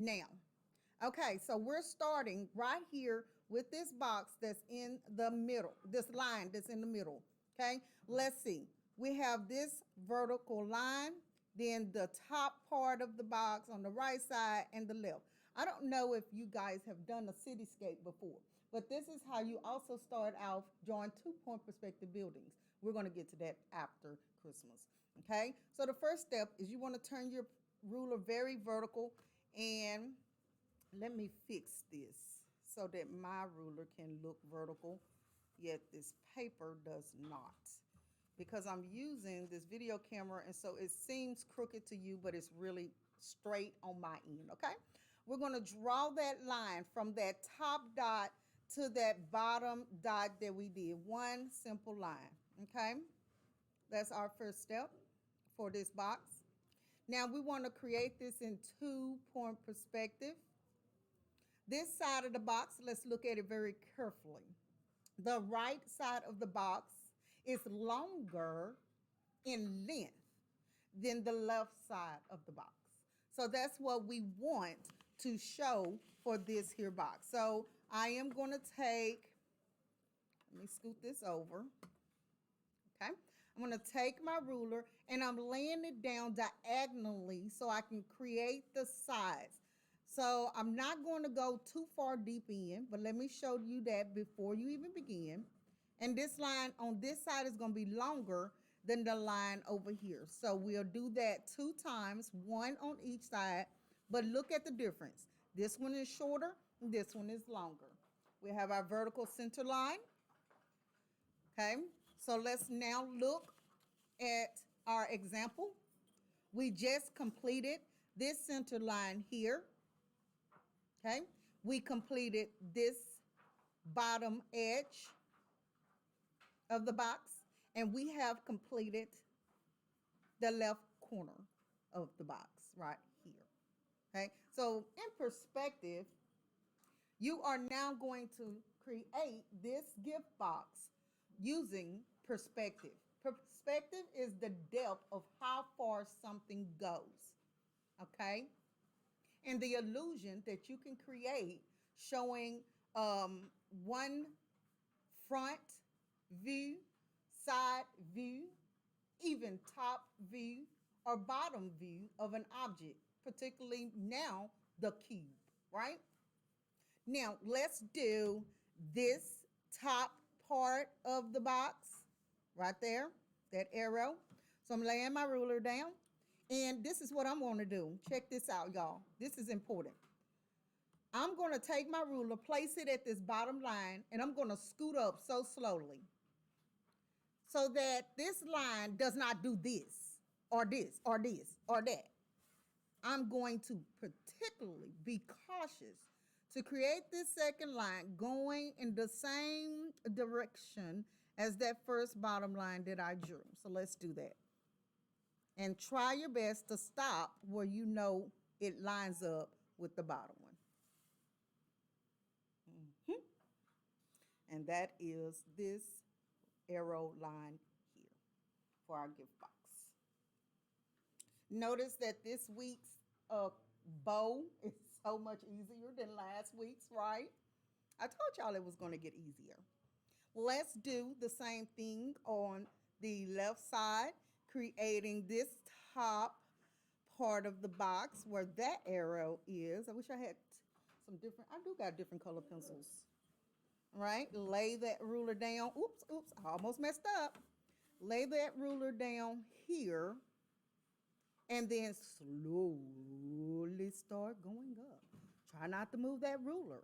Now, okay, so we're starting right here with this box that's in the middle, this line that's in the middle, okay? Let's see. We have this vertical line, then the top part of the box on the right side and the left. I don't know if you guys have done a cityscape before, but this is how you also start out drawing two-point perspective buildings. We're going to get to that after Christmas, okay? So the first step is you want to turn your ruler very vertical, and let me fix this so that my ruler can look vertical, yet this paper does not. Because I'm using this video camera, and so it seems crooked to you, but it's really straight on my end, okay? We're going to draw that line from that top dot to that bottom dot that we did. One simple line, okay? That's our first step for this box. Now we want to create this in two-point perspective. This side of the box, let's look at it very carefully. The right side of the box is longer in length than the left side of the box. So that's what we want to show for this here box. So I am going to take, let me scoot this over. Okay, I'm going to take my ruler and I'm laying it down diagonally so I can create the sides. So I'm not going to go too far deep in, but let me show you that before you even begin. And this line on this side is going to be longer than the line over here. So we'll do that 2 times, one on each side, but look at the difference. This one is shorter, and this one is longer. We have our vertical center line. Okay, so let's now look at our example. We just completed this center line here. Okay, we completed this bottom edge of the box, and we have completed the left corner of the box right here. Okay, so in perspective, you are now going to create this gift box using perspective. Perspective is the depth of how far something goes, okay? And the illusion that you can create showing one front view, side view, even top view or bottom view of an object, particularly now the cube, right? Now let's do this top part of the box right there, that arrow. So I'm laying my ruler down, and this is what I'm going to do. Check this out, y'all. This is important. I'm going to take my ruler, place it at this bottom line, and I'm going to scoot up so slowly so that this line does not do this or this or this or that. I'm going to particularly be cautious to create this second line going in the same direction as that first bottom line that I drew. So let's do that. And try your best to stop where you know it lines up with the bottom one. And that is this arrow line here for our gift box. Notice that this week's bow is so much easier than last week's, right? I told y'all it was going to get easier. Let's do the same thing on the left side, creating this top part of the box where that arrow is. I wish I had some different, I do got different color pencils. All right, lay that ruler down. Oops, I almost messed up. Lay that ruler down here, and then slowly start going up. Try not to move that ruler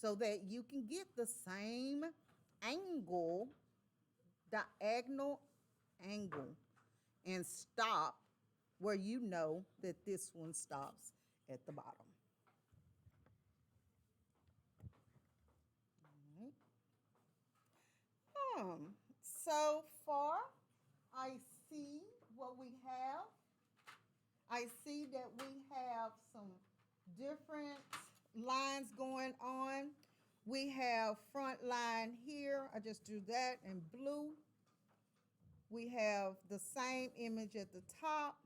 so that you can get the same angle, diagonal angle, and stop where you know that this one stops at the bottom. So far, I see what we have. I see that we have some different lines going on. We have front line here. I just drew that in blue. We have the same image at the top.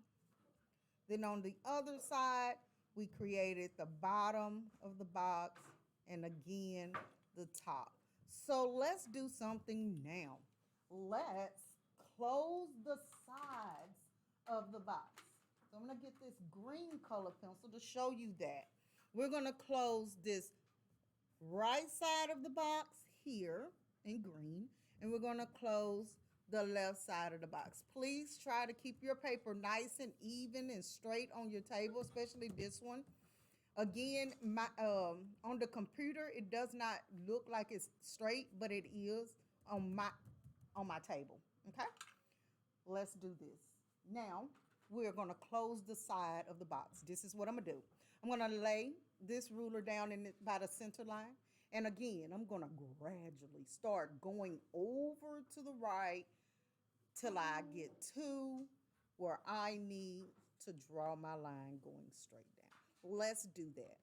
Then on the other side, We created the bottom of the box and again the top. So let's do something now. Let's close the sides of the box. So I'm going to get this green color pencil to show you that. We're going to close this right side of the box here in green, and we're going to close the left side of the box. Please try to keep your paper nice and even and straight on your table, especially this one. Again, on the computer, it does not look like it's straight, but it is on my table. Okay, let's do this. Now we're going to close the side of the box. This is what I'm going to do. I'm going to lay this ruler down by the center line. And again, I'm going to gradually start going over to the right till I get to where I need to draw my line going straight down. Let's do that.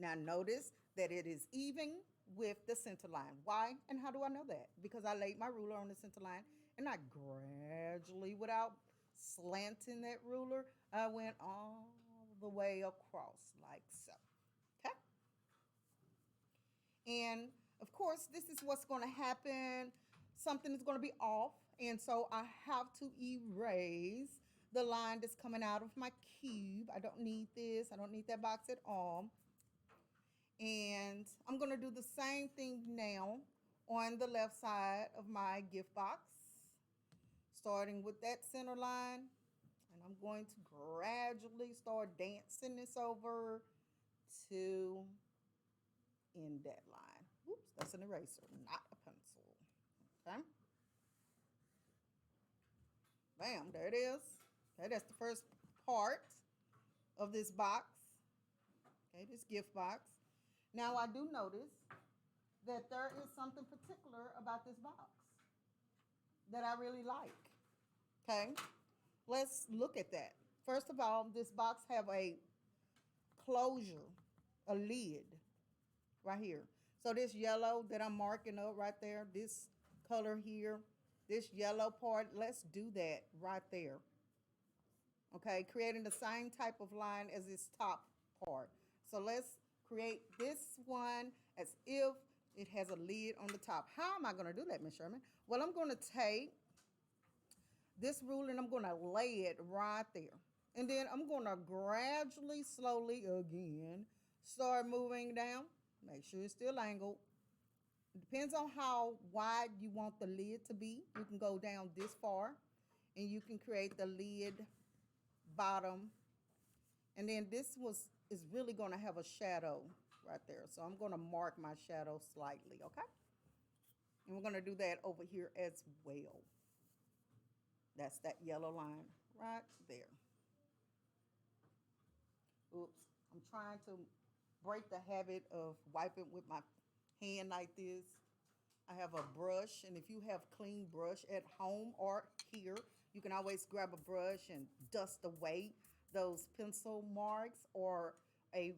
Now notice that it is even with the center line. Why and how do I know that? Because I laid my ruler on the center line and I gradually, without slanting that ruler, I went all the way across like so. Okay? And of course, this is what's going to happen. Something is going to be off. And so I have to erase the line that's coming out of my cube. I don't need this. I don't need that box at all. And I'm going to do the same thing now on the left side of my gift box, starting with that center line. And I'm going to gradually start dancing this over to end that line. Oops, that's an eraser, not a pencil. Okay. Bam, there it is. Okay, that's the first part of this box. Okay, this gift box. Now I do notice that there is something particular about this box that I really like. Okay, let's look at that. First of all, this box have a closure, a lid right here. So this yellow that I'm marking up right there, this color here, this yellow part, let's do that right there. Okay, creating the same type of line as this top part. So let's create this one as if it has a lid on the top. How am I going to do that, Ms. Sherman? Well, I'm going to take this ruler and I'm going to lay it right there. And then I'm going to gradually, slowly again, start moving down. Make sure it's still angled. It depends on how wide you want the lid to be. You can go down this far and you can create the lid bottom. And then this is really going to have a shadow right there. So I'm going to mark my shadow slightly, okay? And we're going to do that over here as well. That's that yellow line right there. Oops, I'm trying to break the habit of wiping with my hand like this. I have a brush, and if you have clean brush at home or here, you can always grab a brush and dust away those pencil marks or a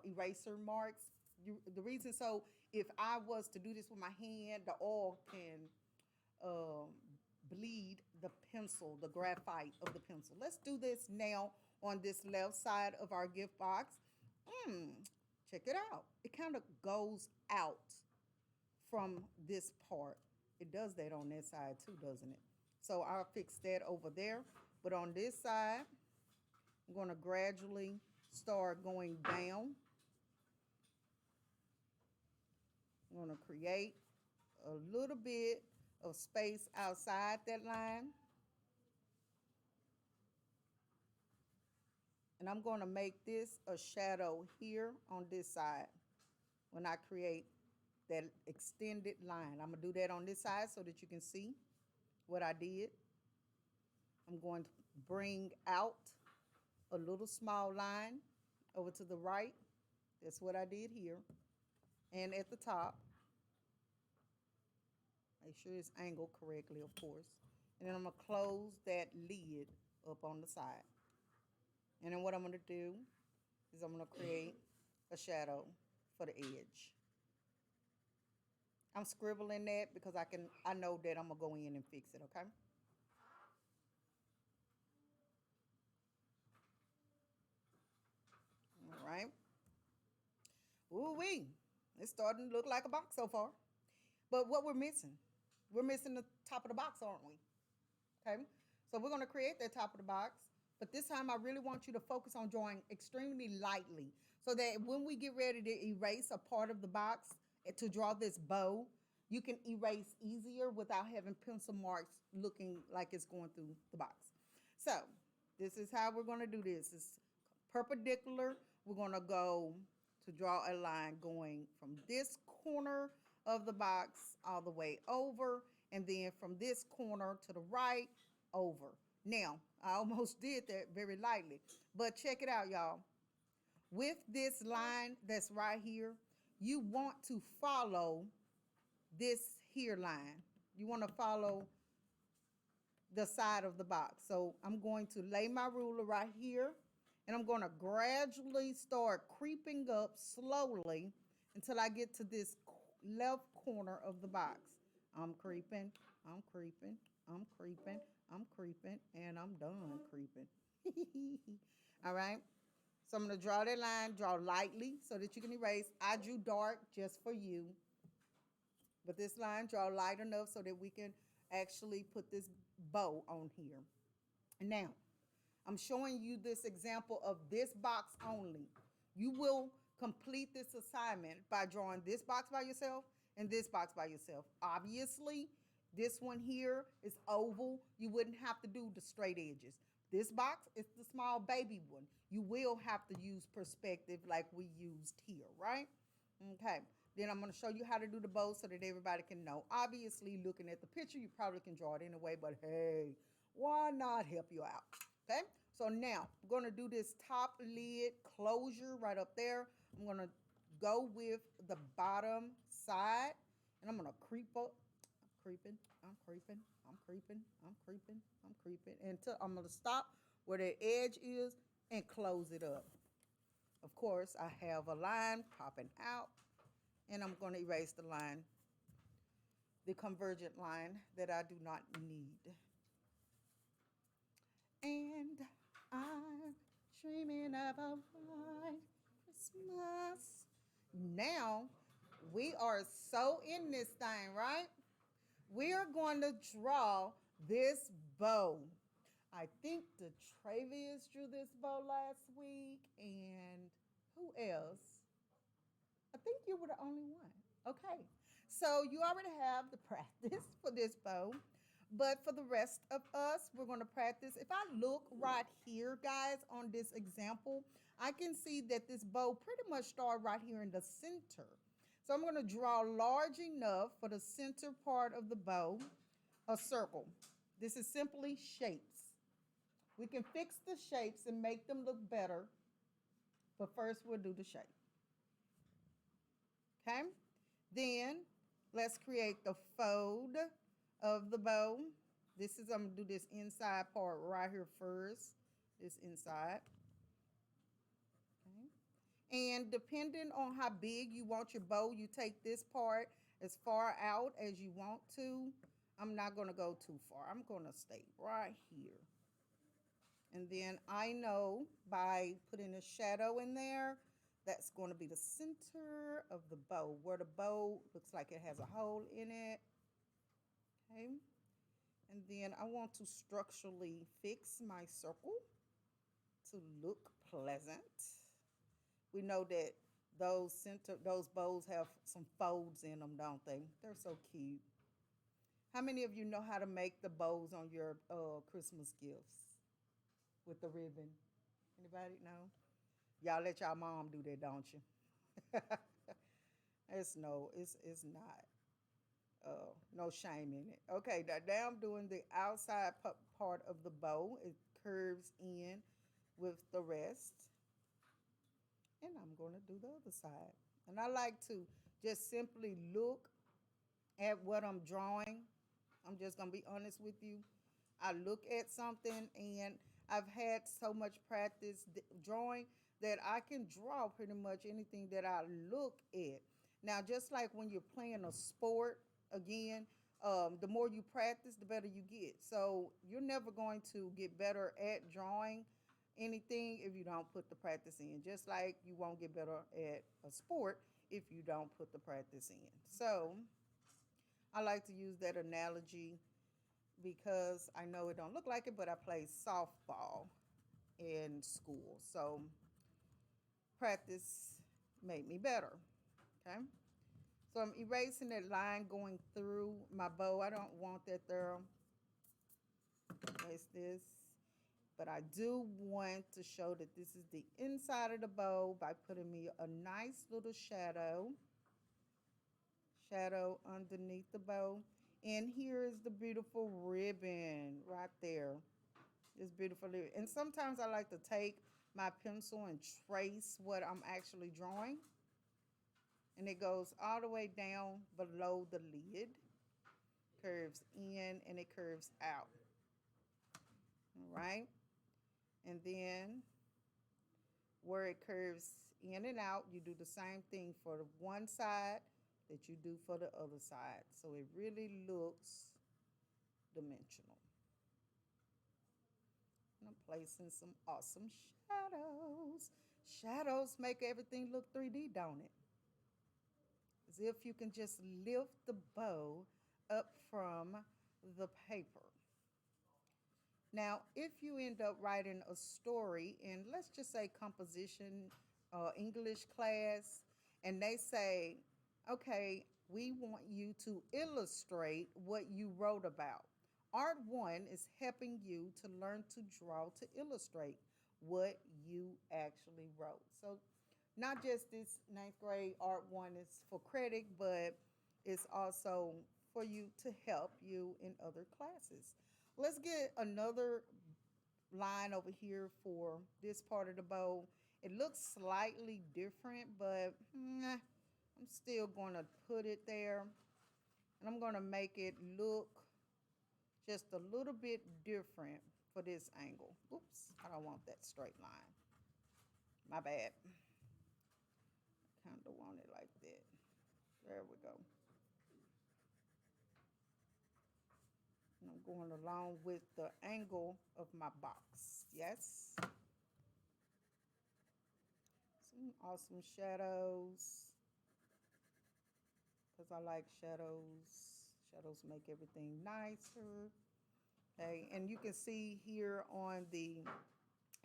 eraser marks. The reason, so if I was to do this with my hand, the oil can bleed the pencil, the graphite of the pencil. Let's do this now on this left side of our gift box. Check it out. It kind of goes out from this part. It does that on that side too, doesn't it? So I'll fix that over there. But on this side, I'm going to gradually start going down. I'm going to create a little bit of space outside that line. And I'm going to make this a shadow here on this side when I create that extended line. I'm going to do that on this side so that you can see what I did. I'm going to bring out a little small line over to the right. That's what I did here. And at the top, make sure it's angled correctly, of course. And then I'm going to close that lid up on the side. And then what I'm going to do is I'm going to create a shadow for the edge. I'm scribbling that because I know that I'm going to go in and fix it, okay? we? It's starting to look like a box so far. But what we're missing the top of the box, aren't we? Okay. So we're going to create that top of the box. But this time I really want you to focus on drawing extremely lightly so that when we get ready to erase a part of the box to draw this bow, you can erase easier without having pencil marks looking like it's going through the box. So this is how we're going to do this. It's perpendicular. We're going to go to draw a line going from this corner of the box all the way over, and then from this corner to the right over. Now, I almost did that very lightly, but check it out, y'all. With this line that's right here, you want to follow this here line. You want to follow the side of the box. So I'm going to lay my ruler right here, and I'm going to gradually start creeping up slowly until I get to this left corner of the box. I'm creeping, I'm creeping, I'm creeping, I'm creeping, and I'm done creeping. All right. So I'm going to draw that line, draw lightly so that you can erase. I drew dark just for you. But this line, draw light enough so that we can actually put this bow on here. Now, I'm showing you this example of this box only. You will complete this assignment by drawing this box by yourself and this box by yourself. Obviously, this one here is oval. You wouldn't have to do the straight edges. This box is the small baby one. You will have to use perspective like we used here, right? Okay. Then I'm going to show you how to do the bow so that everybody can know. Obviously, looking at the picture, you probably can draw it anyway, but hey, why not help you out? Okay. So now I'm going to do this top lid closure right up there. I'm going to go with the bottom side, and I'm going to creep up. I'm creeping, I'm creeping, I'm creeping, I'm creeping, I'm creeping, until I'm going to stop where the edge is and close it up. Of course, I have a line popping out, and I'm going to erase the line, the convergent line that I do not need. And I'm dreaming of a white Christmas. Now, we are so in this thing, right? We are going to draw this bow. I think the Travius drew this bow last week, and who else? I think you were the only one. Okay. So you already have the practice for this bow. But for the rest of us, we're going to practice. If I look right here, guys, on this example, I can see that this bow pretty much started right here in the center. So I'm going to draw large enough for the center part of the bow, a circle. This is simply shapes. We can fix the shapes and make them look better, but first we'll do the shape. Okay? Then let's create the fold of the bow. I'm going to do this inside part right here first. This inside. Okay. And depending on how big you want your bow, you take this part as far out as you want to. I'm not going to go too far. I'm going to stay right here. And then I know by putting a shadow in there, that's going to be the center of the bow, where the bow looks like it has a hole in it. Okay. And then I want to structurally fix my circle to look pleasant. We know that those bows have some folds in them, don't they? They're so cute. How many of you know how to make the bows on your Christmas gifts with the ribbon? Anybody know? Y'all let y'all mom do that, don't you? it's not. No shame in it. Okay, now I'm doing the outside part of the bow. It curves in with the rest. And I'm going to do the other side. And I like to just simply look at what I'm drawing. I'm just going to be honest with you. I look at something, and I've had so much practice drawing that I can draw pretty much anything that I look at. Now, just like when you're playing a sport, again, the more you practice, the better you get. So you're never going to get better at drawing anything if you don't put the practice in. Just like you won't get better at a sport if you don't put the practice in. So I like to use that analogy because I know it don't look like it, but I played softball in school. So practice made me better. Okay. So I'm erasing that line going through my bow. I don't want that there. Erase this. But I do want to show that this is the inside of the bow by putting me a nice little shadow underneath the bow. And here is the beautiful ribbon right there. It's beautiful. And sometimes I like to take my pencil and trace what I'm actually drawing. And it goes all the way down below the lid, curves in and it curves out. All right. And then where it curves in and out, you do the same thing for the one side that you do for the other side. So it really looks dimensional. And I'm placing some awesome shadows. Shadows make everything look 3D, don't it? As if you can just lift the bow up from the paper. Now, if you end up writing a story in, let's just say, composition, English class, and they say, okay, we want you to illustrate what you wrote about. Art 1 is helping you to learn to draw to illustrate what you actually wrote. So, not just this ninth grade Art 1 is for credit, but it's also for you to help you in other classes. Let's get another line over here for this part of the bow. It looks slightly different, but I'm still going to put it there. And I'm going to make it look just a little bit different for this angle. Oops, I don't want that straight line. My bad. Kind of want it like that. There we go. And I'm going along with the angle of my box. Yes. Some awesome shadows. Because I like shadows. Shadows make everything nicer. Okay, and you can see here on the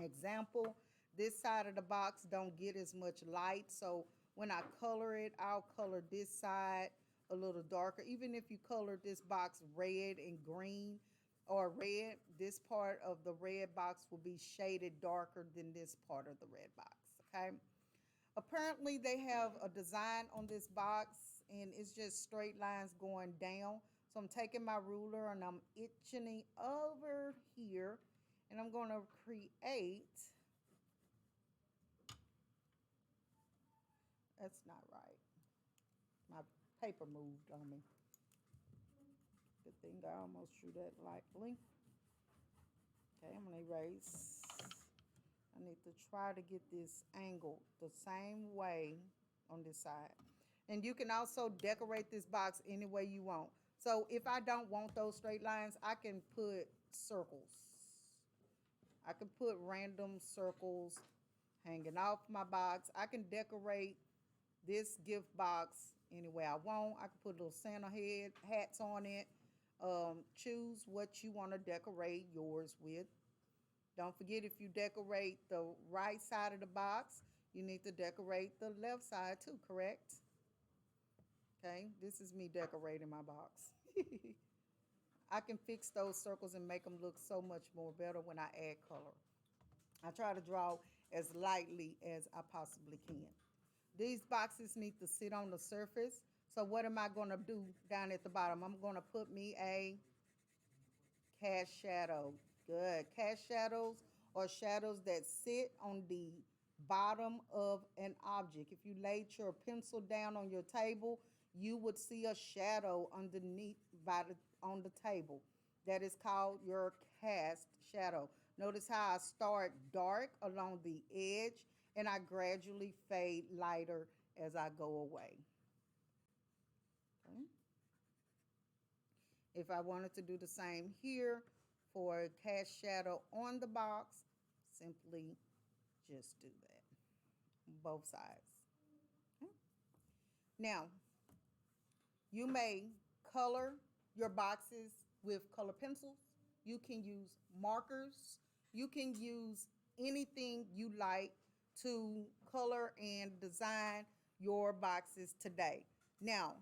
example, this side of the box don't get as much light. So when I color it, I'll color this side a little darker. Even if you color this box red and green or red, this part of the red box will be shaded darker than this part of the red box, okay? Apparently they have a design on this box and it's just straight lines going down. So I'm taking my ruler and I'm itching over here and I'm going to create, that's not right. My paper moved on me. Good thing I almost drew that lightly. Okay, I'm going to erase. I need to try to get this angle the same way on this side. And you can also decorate this box any way you want. So if I don't want those straight lines, I can put circles. I can put random circles hanging off my box. I can decorate this gift box any way I want. I can put little Santa hats on it. Choose what you want to decorate yours with. Don't forget, if you decorate the right side of the box, you need to decorate the left side too, correct? Okay, this is me decorating my box. I can fix those circles and make them look so much more better when I add color. I try to draw as lightly as I possibly can. These boxes need to sit on the surface. So what am I going to do down at the bottom? I'm going to put me a cast shadow. Good. Cast shadows are shadows that sit on the bottom of an object. If you laid your pencil down on your table, you would see a shadow underneath on the table. That is called your cast shadow. Notice how I start dark along the edge and I gradually fade lighter as I go away. Okay. If I wanted to do the same here for a cast shadow on the box, simply just do that, both sides. Okay. Now, you may color your boxes with color pencils. You can use markers. You can use anything you like to color and design your boxes today. Now,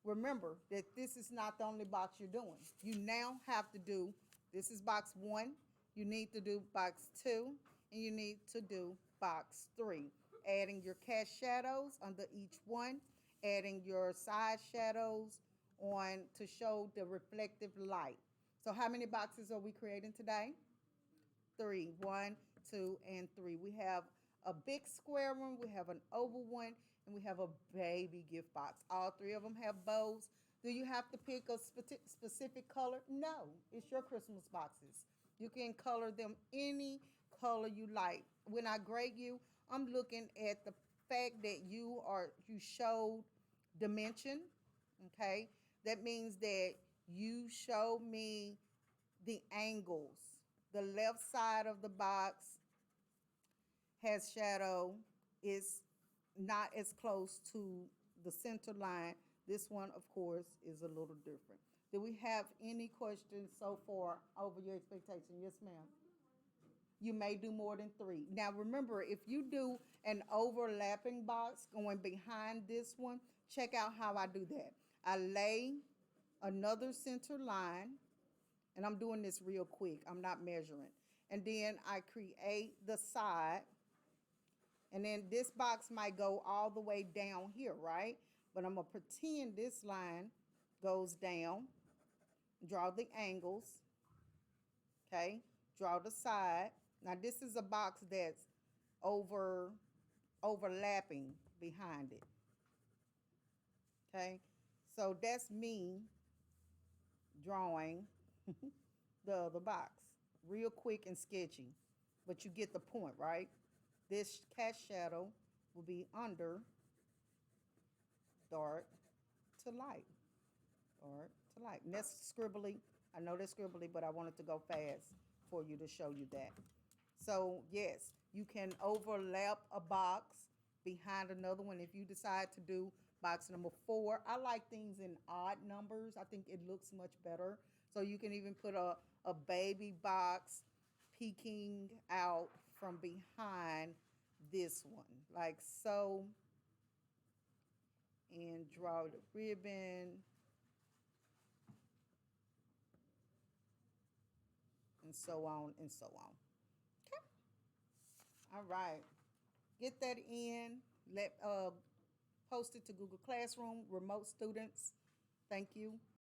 remember that this is not the only box you're doing. You now have to do, this is box 1, you need to do box 2, and you need to do box 3. Adding your cast shadows under each one, adding your side shadows on to show the reflective light. So how many boxes are we creating today? 3. 1, 2, and 3. We have a big square one, we have an oval one, and we have a baby gift box. All 3 of them have bows. Do you have to pick a specific color? No, it's your Christmas boxes. You can color them any color you like. When I grade you, I'm looking at the fact that you showed dimension. Okay, that means that you show me the angles. The left side of the box has shadow, is not as close to the center line. This one, of course, is a little different. Do we have any questions so far over your expectation? Yes, ma'am. You may do more than 3. Now, remember, if you do an overlapping box going behind this one, check out how I do that. I lay another center line, and I'm doing this real quick. I'm not measuring. And then I create the side, and then this box might go all the way down here, right? But I'm going to pretend this line goes down, draw the angles, okay? Draw the side. Now, this is a box that's overlapping behind it, okay? So that's me drawing the other box. Real quick and sketchy, but you get the point, right? This cast shadow will be under dark to light, dark to light. And that's scribbly. I know that's scribbly, but I wanted to go fast for you to show you that. So yes, you can overlap a box behind another one if you decide to do box number 4. I like things in odd numbers. I think it looks much better. So you can even put a baby box peeking out from behind this one, like so, and draw the ribbon and so on and so on. Okay. All right. Get that in. Let post it to Google Classroom. Remote students. Thank you.